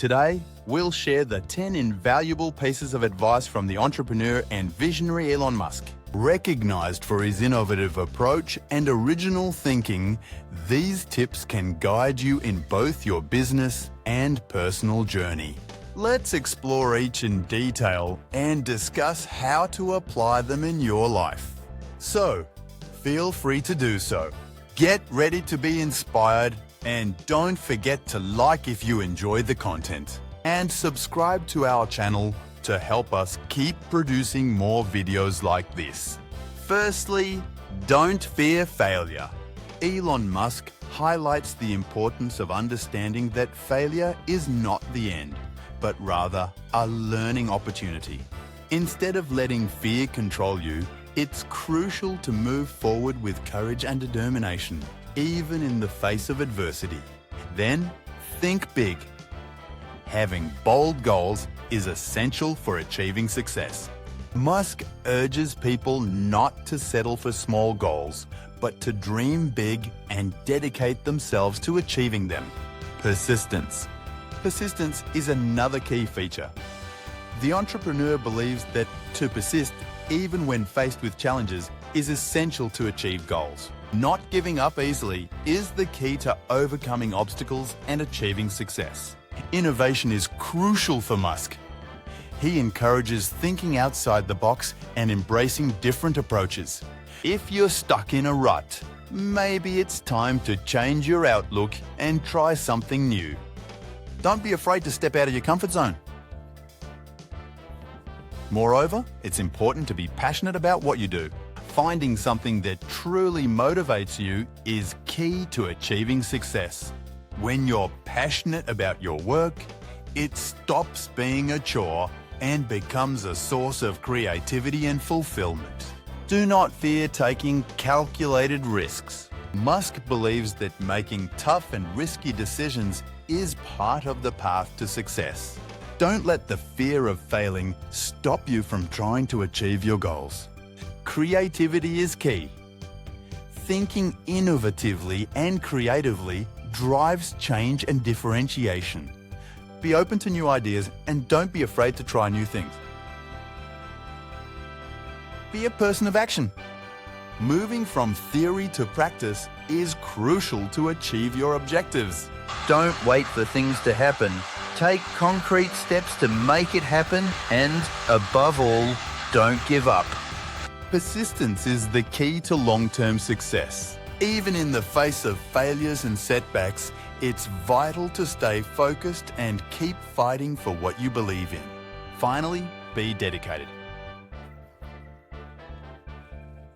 Today, we'll share the 10 invaluable pieces of advice from the entrepreneur and visionary Elon Musk. Recognized for his innovative approach and original thinking, these tips can guide you in both your business and personal journey. Let's explore each in detail and discuss how to apply them in your life. So, feel free to do so. Get ready to be inspired, and don't forget to like if you enjoy the content, and subscribe to our channel to help us keep producing more videos like this. Firstly, don't fear failure. Elon Musk highlights the importance of understanding that failure is not the end, but rather a learning opportunity. Instead of letting fear control you, it's crucial to move forward with courage and determination, even in the face of adversity. Then, think big. Having bold goals is essential for achieving success. Musk urges people not to settle for small goals, but to dream big and dedicate themselves to achieving them. Persistence. Persistence is another key feature. The entrepreneur believes that to persist, even when faced with challenges, is essential to achieve goals. Not giving up easily is the key to overcoming obstacles and achieving success. Innovation is crucial for Musk. He encourages thinking outside the box and embracing different approaches. If you're stuck in a rut, maybe it's time to change your outlook and try something new. Don't be afraid to step out of your comfort zone. Moreover, it's important to be passionate about what you do. Finding something that truly motivates you is key to achieving success. When you're passionate about your work, it stops being a chore and becomes a source of creativity and fulfillment. Do not fear taking calculated risks. Musk believes that making tough and risky decisions is part of the path to success. Don't let the fear of failing stop you from trying to achieve your goals. Creativity is key. Thinking innovatively and creatively drives change and differentiation. Be open to new ideas and don't be afraid to try new things. Be a person of action. Moving from theory to practice is crucial to achieve your objectives. Don't wait for things to happen. Take concrete steps to make it happen, and above all, don't give up. Persistence is the key to long-term success. Even in the face of failures and setbacks, it's vital to stay focused and keep fighting for what you believe in. Finally, be dedicated.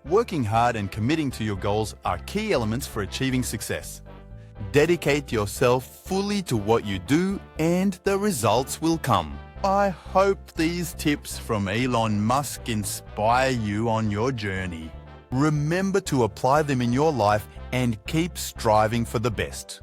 Working hard and committing to your goals are key elements for achieving success. Dedicate yourself fully to what you do and the results will come. I hope these tips from Elon Musk inspire you on your journey. Remember to apply them in your life and keep striving for the best.